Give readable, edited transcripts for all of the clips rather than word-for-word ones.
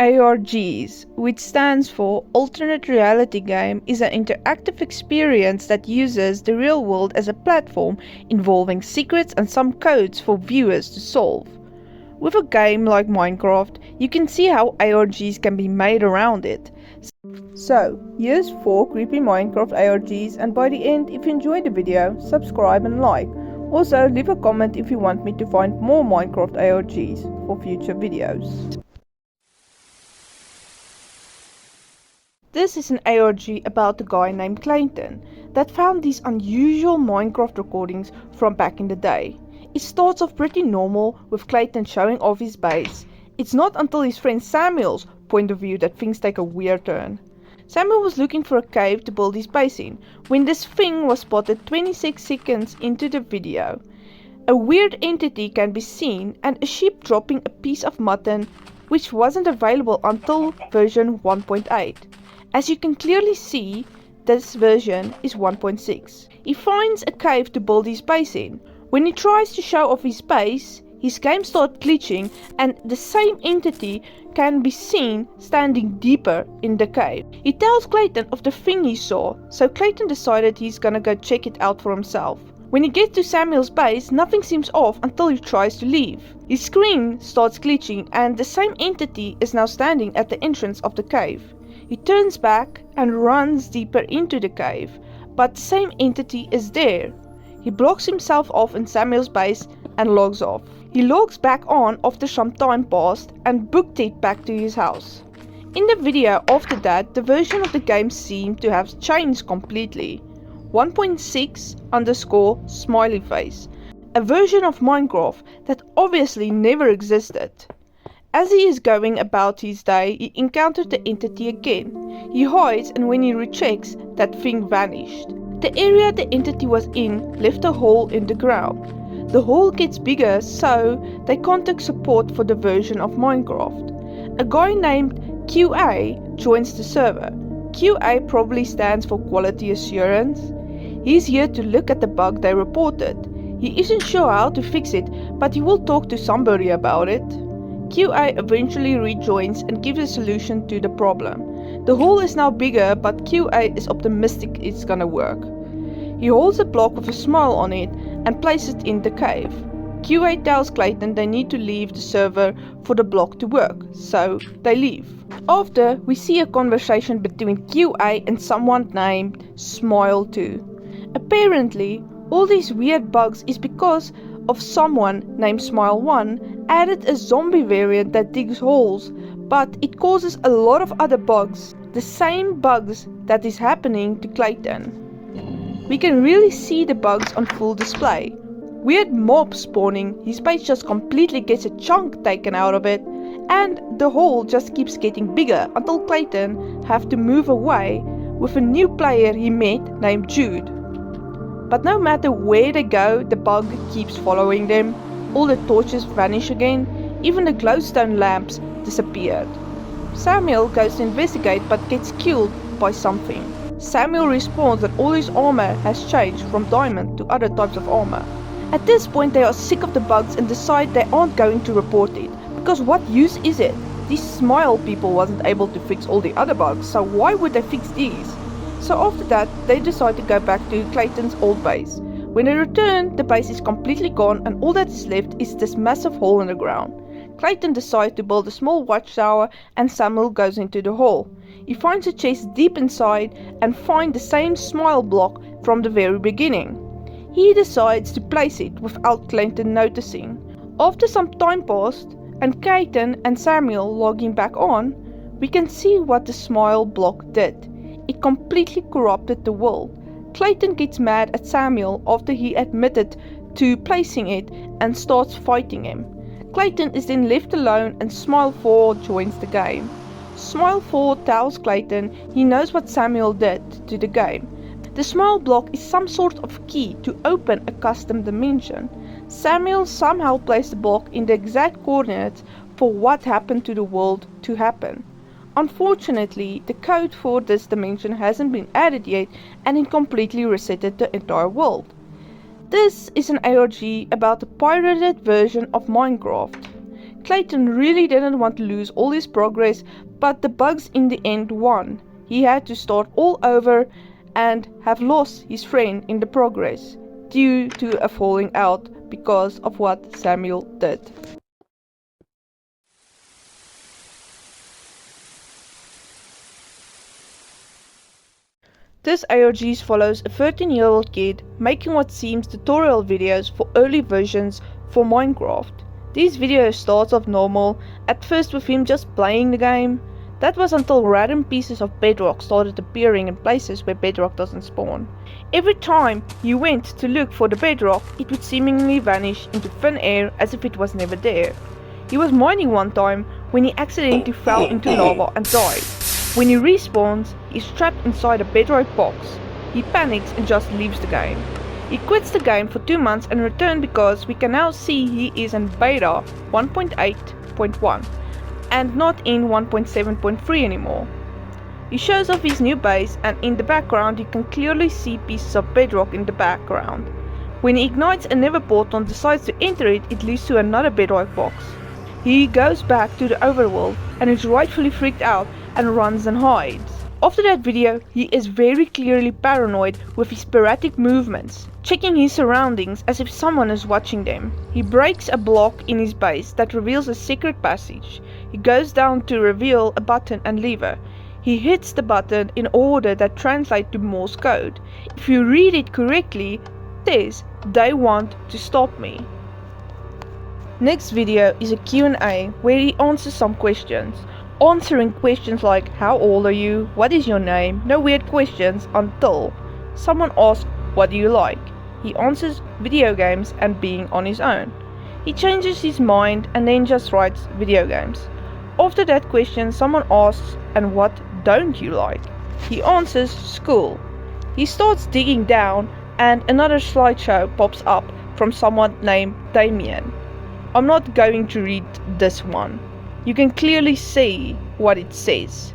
ARGS, which stands for Alternate Reality Game, is an interactive experience that uses the real world as a platform involving secrets and some codes for viewers to solve. With a game like Minecraft, you can see how ARGs can be made around it. So, here's 4 creepy Minecraft ARGs, and by the end, if you enjoyed the video, subscribe and like. Also, leave a comment if you want me to find more Minecraft ARGs for future videos. This is an ARG about a guy named Clayton that found these unusual Minecraft recordings from back in the day. It starts off pretty normal with Clayton showing off his base. It's not until his friend Samuel's point of view that things take a weird turn. Samuel was looking for a cave to build his base in when this thing was spotted 26 seconds into the video. A weird entity can be seen and a sheep dropping a piece of mutton which wasn't available until version 1.8. As you can clearly see, this version is 1.6. He finds a cave to build his base in. When he tries to show off his base, his game starts glitching and the same entity can be seen standing deeper in the cave. He tells Clayton of the thing he saw, so Clayton decided he's gonna go check it out for himself. When he gets to Samuel's base, nothing seems off until he tries to leave. His screen starts glitching and the same entity is now standing at the entrance of the cave. He turns back and runs deeper into the cave, but the same entity is there. He blocks himself off in Samuel's base and logs off. He logs back on after some time passed and booked it back to his house. In the video after that, the version of the game seemed to have changed completely. 1.6 _ smiley face, a version of Minecraft that obviously never existed. As he is going about his day, he encounters the entity again. He hides and when he rechecks, that thing vanished. The area the entity was in left a hole in the ground. The hole gets bigger, so they contact support for the version of Minecraft. A guy named QA joins the server. QA probably stands for Quality Assurance. He's here to look at the bug they reported. He isn't sure how to fix it, but he will talk to somebody about it. QA eventually rejoins and gives a solution to the problem. The hole is now bigger, but QA is optimistic it's gonna work. He holds a block with a smile on it and places it in the cave. QA tells Clayton they need to leave the server for the block to work, so they leave. After, we see a conversation between QA and someone named Smile2. Apparently, all these weird bugs is because of someone named Smile1 added a zombie variant that digs holes, but it causes a lot of other bugs, the same bugs that is happening to Clayton. We can really see the bugs on full display. Weird mobs spawning, his base just completely gets a chunk taken out of it, and the hole just keeps getting bigger until Clayton have to move away with a new player he met named Jude. But no matter where they go, the bug keeps following them. All the torches vanish again, even the glowstone lamps disappeared. Samuel goes to investigate but gets killed by something. Samuel responds that all his armor has changed from diamond to other types of armor. At this point they are sick of the bugs and decide they aren't going to report it, because what use is it? These Smile people wasn't able to fix all the other bugs, so why would they fix these? So after that, they decide to go back to Clayton's old base. When they return, the base is completely gone and all that is left is this massive hole in the ground. Clayton decides to build a small watchtower and Samuel goes into the hole. He finds a chest deep inside and finds the same smile block from the very beginning. He decides to place it without Clayton noticing. After some time passed and Clayton and Samuel logging back on, we can see what the smile block did. It completely corrupted the world. Clayton gets mad at Samuel after he admitted to placing it and starts fighting him. Clayton is then left alone and Smile4 joins the game. Smile4 tells Clayton he knows what Samuel did to the game. The smile block is some sort of key to open a custom dimension. Samuel somehow placed the block in the exact coordinates for what happened to the world to happen. Unfortunately, the code for this dimension hasn't been added yet and it completely resetted the entire world. This is an ARG about a pirated version of Minecraft. Clayton really didn't want to lose all his progress, but the bugs in the end won. He had to start all over and have lost his friend in the progress, due to a falling out because of what Samuel did. This ARG follows a 13-year-old kid making what seems tutorial videos for early versions for Minecraft. These videos start off normal, at first with him just playing the game. That was until random pieces of bedrock started appearing in places where bedrock doesn't spawn. Every time you went to look for the bedrock, it would seemingly vanish into thin air as if it was never there. He was mining one time when he accidentally fell into lava and died. When he respawns, he's trapped inside a bedrock box. He panics and just leaves the game. He quits the game for 2 months and returns because we can now see he is in beta 1.8.1 and not in 1.7.3 anymore. He shows off his new base, and in the background you can clearly see pieces of bedrock in the background. When he ignites a nether portal and decides to enter it, it leads to another bedrock box. He goes back to the overworld and is rightfully freaked out and runs and hides. After that video, he is very clearly paranoid with his sporadic movements, checking his surroundings as if someone is watching them. He breaks a block in his base that reveals a secret passage. He goes down to reveal a button and lever. He hits the button in order that translates to Morse code. If you read it correctly, it says, "They want to stop me." Next video is a Q&A where he answers some questions. Answering questions like how old are you, what is your name, no weird questions until someone asks what do you like. He answers video games and being on his own. He changes his mind and then just writes video games. After that question someone asks and what don't you like. He answers school. He starts digging down and another slideshow pops up from someone named Damien. I'm not going to read this one. You can clearly see what it says.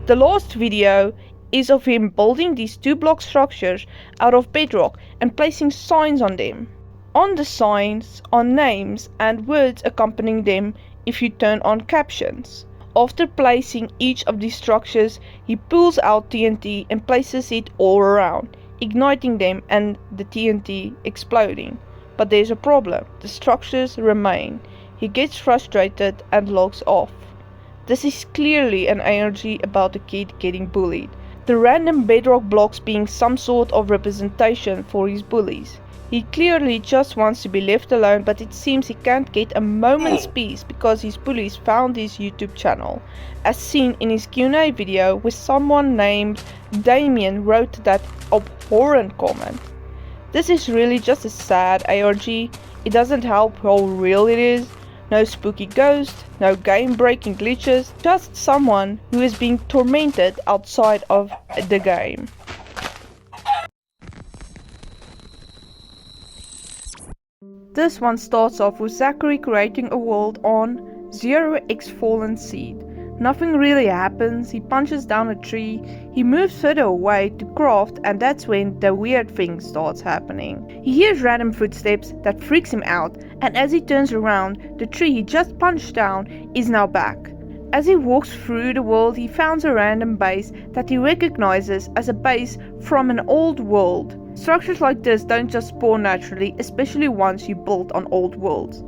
The last video is of him building these 2-block structures out of bedrock and placing signs on them. On the signs are names and words accompanying them if you turn on captions. After placing each of these structures, he pulls out TNT and places it all around, igniting them and the TNT exploding. But there's a problem. The structures remain. He gets frustrated and logs off. This is clearly an ARG about a kid getting bullied. The random bedrock blocks being some sort of representation for his bullies. He clearly just wants to be left alone, but it seems he can't get a moment's peace because his bullies found his YouTube channel, as seen in his Q&A video where someone named Damien wrote that abhorrent comment. This is really just a sad ARG. It doesn't help how real it is. No spooky ghost, no game breaking glitches, just someone who is being tormented outside of the game. This one starts off with Zachary creating a world on 0x Fallen Seed. Nothing really happens. He punches down a tree, he moves further away to craft, and that's when the weird thing starts happening. He hears random footsteps that freaks him out, and as he turns around, the tree he just punched down is now back. As he walks through the world, he finds a random base that he recognizes as a base from an old world. Structures like this don't just spawn naturally, especially once you build on old worlds.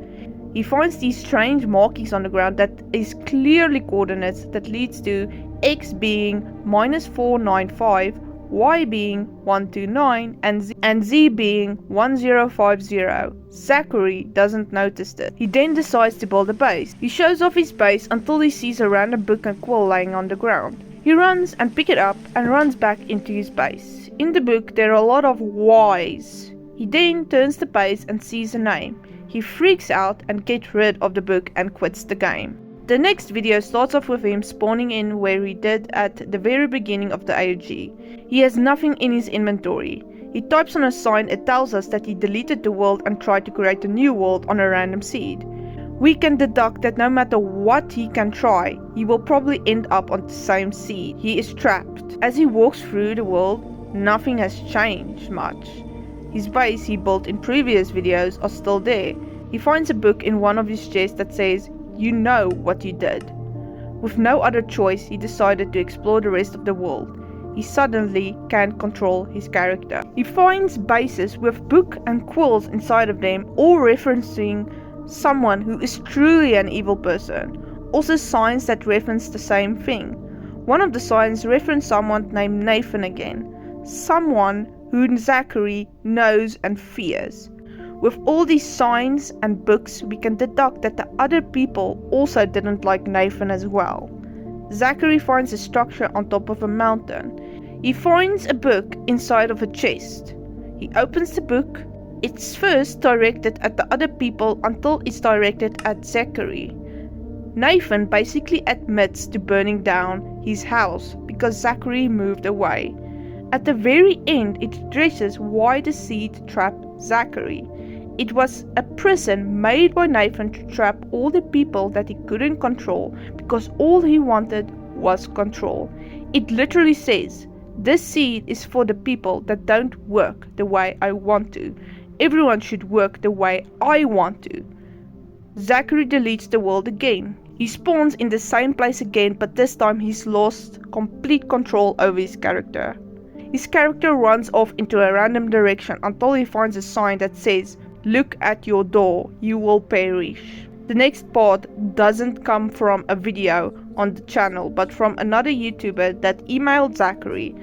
He finds these strange markings on the ground that is clearly coordinates that leads to X being -495, Y being 129, and Z being 1050. Zachary doesn't notice this. He then decides to build a base. He shows off his base until he sees a random book and quill laying on the ground. He runs and picks it up and runs back into his base. In the book there are a lot of Y's. He then turns the page and sees a name. He freaks out and gets rid of the book and quits the game. The next video starts off with him spawning in where he did at the very beginning of the ARG. He has nothing in his inventory. He types on a sign. It tells us that he deleted the world and tried to create a new world on a random seed. We can deduct that no matter what he can try, he will probably end up on the same seed. He is trapped. As he walks through the world, nothing has changed much. His base he built in previous videos are still there. He finds a book in one of his chests that says, "You know what you did." With no other choice, he decided to explore the rest of the world. He suddenly can't control his character. He finds bases with book and quills inside of them, all referencing someone who is truly an evil person. Also signs that reference the same thing. One of the signs reference someone named Nathan again. Someone who Zachary knows and fears. With all these signs and books, we can deduct that the other people also didn't like Nathan as well. Zachary finds a structure on top of a mountain. He finds a book inside of a chest. He opens the book. It's first directed at the other people until it's directed at Zachary. Nathan basically admits to burning down his house because Zachary moved away. At the very end, it addresses why the seed trapped Zachary. It was a prison made by Nathan to trap all the people that he couldn't control because all he wanted was control. It literally says, "This seed is for the people that don't work the way I want to. Everyone should work the way I want to." Zachary deletes the world again. He spawns in the same place again, but this time he's lost complete control over his character. His character runs off into a random direction until he finds a sign that says, "Look at your door, you will perish." The next part doesn't come from a video on the channel, but from another YouTuber that emailed Zachary.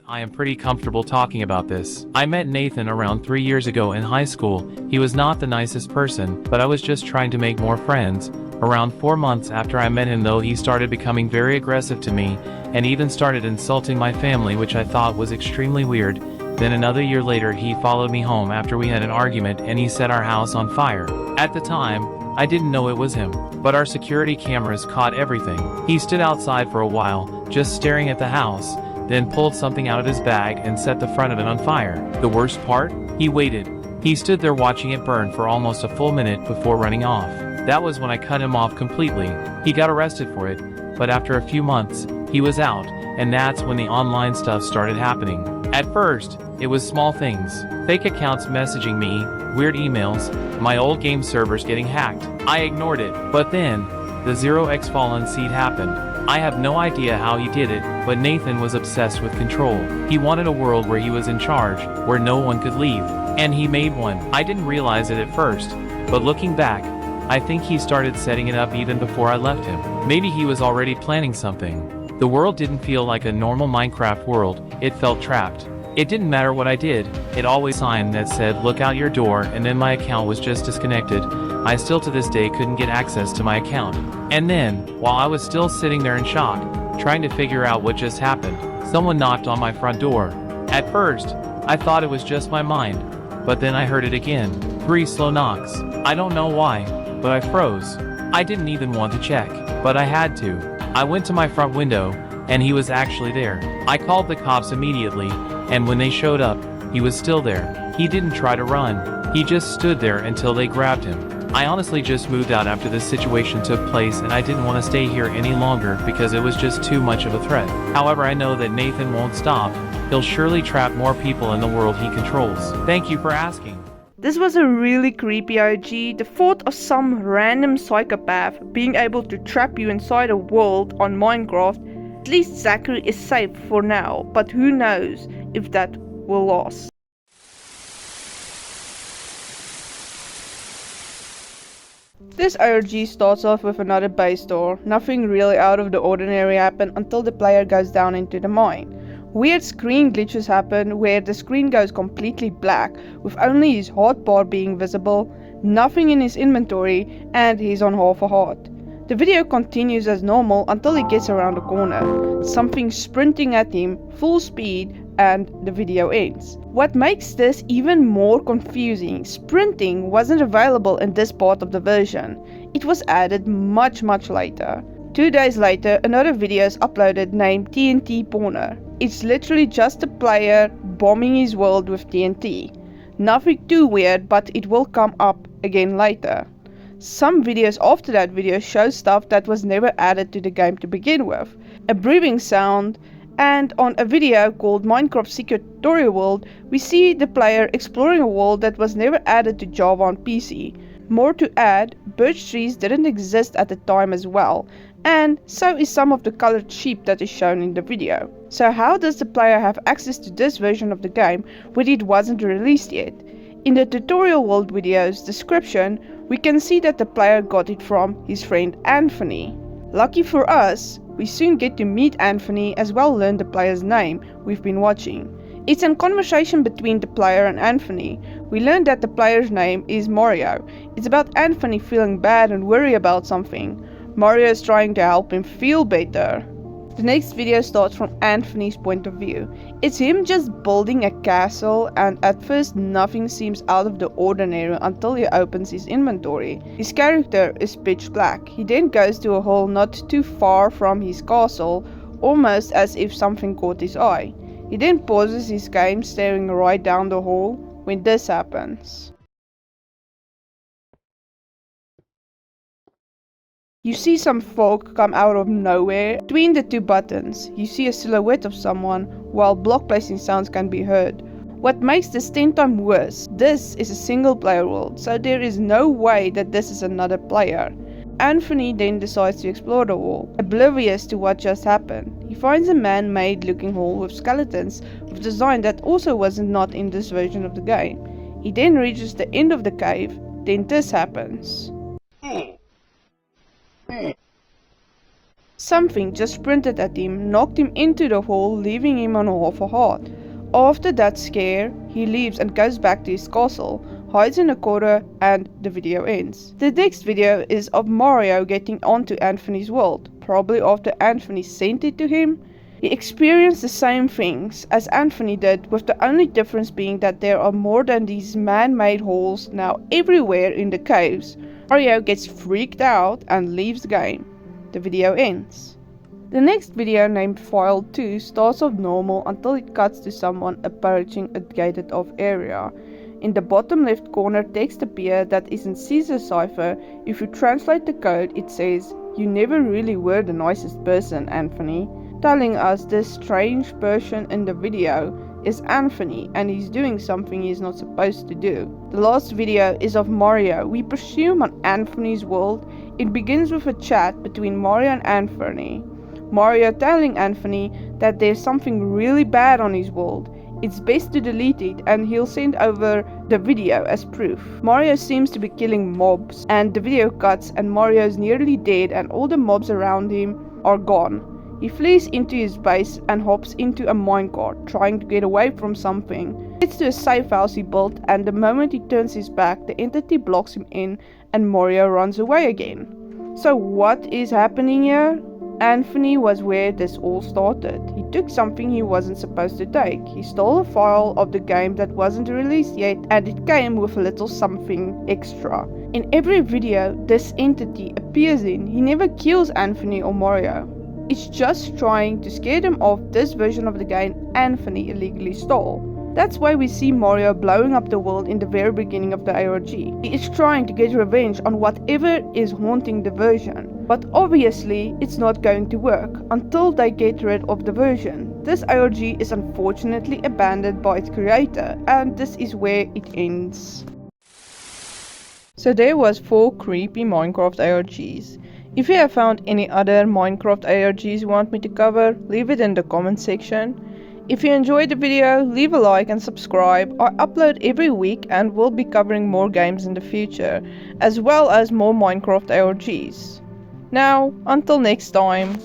I am pretty comfortable talking about this. I met Nathan around 3 years ago in high school. He was not the nicest person, but I was just trying to make more friends. Around 4 months after I met him though, he started becoming very aggressive to me, and even started insulting my family, which I thought was extremely weird. Then another year later he followed me home after we had an argument and he set our house on fire. At the time, I didn't know it was him, but our security cameras caught everything. He stood outside for a while, just staring at the house, then pulled something out of his bag and set the front of it on fire. The worst part? He waited. He stood there watching it burn for almost a full minute before running off. That was when I cut him off completely. He got arrested for it, but after a few months, he was out, and that's when the online stuff started happening. At first, it was small things. Fake accounts messaging me, weird emails, my old game servers getting hacked. I ignored it, but then, the 0x Fallen seed happened. I have no idea how he did it, but Nathan was obsessed with control. He wanted a world where he was in charge, where no one could leave. And he made one. I didn't realize it at first, but looking back, I think he started setting it up even before I left him. Maybe he was already planning something. The world didn't feel like a normal Minecraft world, it felt trapped. It didn't matter what I did, it always sign that said "look out your door," and then my account was just disconnected. I still to this day couldn't get access to my account. And then, while I was still sitting there in shock, trying to figure out what just happened, someone knocked on my front door. At first, I thought it was just my mind, but then I heard it again. 3 slow knocks. I don't know why, but I froze. I didn't even want to check, but I had to. I went to my front window, and he was actually there. I called the cops immediately, and when they showed up, he was still there. He didn't try to run. He just stood there until they grabbed him. I honestly just moved out after this situation took place, and I didn't want to stay here any longer because it was just too much of a threat. However, I know that Nathan won't stop. He'll surely trap more people in the world he controls. Thank you for asking. This was a really creepy OG. The thought of some random psychopath being able to trap you inside a world on Minecraft. At least Zachary is safe for now, but who knows if that will last. This ORG starts off with another base door. Nothing really out of the ordinary happened until the player goes down into the mine. Weird screen glitches happen where the screen goes completely black with only his heart bar being visible, nothing in his inventory, and he's on half a heart. The video continues as normal until he gets around the corner, something sprinting at him full speed, and the video ends. What makes this even more confusing, sprinting wasn't available in this part of the version. It was added much later. 2 days later, another video is uploaded named TNT Spawner. It's literally just a player bombing his world with TNT. Nothing too weird, but it will come up again later. Some videos after that video show stuff that was never added to the game to begin with. A breathing sound, and on a video called Minecraft Secret Tutorial World, we see the player exploring a world that was never added to Java on PC. More to add, birch trees didn't exist at the time as well, and so is some of the colored sheep that is shown in the video. So how does the player have access to this version of the game when it wasn't released yet? In the Tutorial World video's description, we can see that the player got it from his friend Anthony. Lucky for us, we soon get to meet Anthony as well learn the player's name we've been watching. It's a conversation between the player and Anthony. We learn that the player's name is Mario. It's about Anthony feeling bad and worried about something. Mario is trying to help him feel better. The next video starts from Anthony's point of view. It's him just building a castle, and at first nothing seems out of the ordinary until he opens his inventory. His character is pitch black. He then goes to a hole not too far from his castle, almost as if something caught his eye. He then pauses his game, staring right down the hole when this happens. You see some fog come out of nowhere. Between the two buttons, you see a silhouette of someone, while block placing sounds can be heard. What makes this 10 times worse, this is a single player world, so there is no way that this is another player. Anthony then decides to explore the wall, oblivious to what just happened. He finds a man-made looking hall with skeletons with design that also wasn't not in this version of the game. He then reaches the end of the cave, then this happens. Something just sprinted at him, knocked him into the hole, leaving him on half a heart. After that scare, he leaves and goes back to his castle, hides in a corner, and the video ends. The next video is of Mario getting onto Anthony's world, probably after Anthony sent it to him. He experienced the same things as Anthony did, with the only difference being that there are more than these man-made holes now everywhere in the caves. Mario gets freaked out and leaves the game. The video ends. The next video, named File 2, starts off normal until it cuts to someone approaching a gated off area. In the bottom left corner, text appears that is in Caesar cipher. If you translate the code, it says, "You never really were the nicest person, Anthony," telling us this strange person in the video is Anthony and he's doing something he's not supposed to do. The last video is of Mario, we presume on Anthony's world. It begins with a chat between Mario and Anthony. Mario telling Anthony that there's something really bad on his world. It's best to delete it and he'll send over the video as proof. Mario seems to be killing mobs and the video cuts and Mario's nearly dead and all the mobs around him are gone. He flees into his base and hops into a minecart, trying to get away from something. He gets to a safe house he built, and the moment he turns his back, the entity blocks him in and Mario runs away again. So what is happening here? Anthony was where this all started. He took something he wasn't supposed to take. He stole a file of the game that wasn't released yet, and it came with a little something extra. In every video this entity appears in, he never kills Anthony or Mario. It's just trying to scare them off this version of the game Anthony illegally stole. That's why we see Mario blowing up the world in the very beginning of the ARG. He is trying to get revenge on whatever is haunting the version. But obviously it's not going to work until they get rid of the version. This ARG is unfortunately abandoned by its creator, and this is where it ends. So there was 4 creepy Minecraft ARGs. If you have found any other Minecraft ARGs you want me to cover, leave it in the comment section. If you enjoyed the video, leave a like and subscribe. I upload every week and will be covering more games in the future, as well as more Minecraft ARGs. Now, until next time.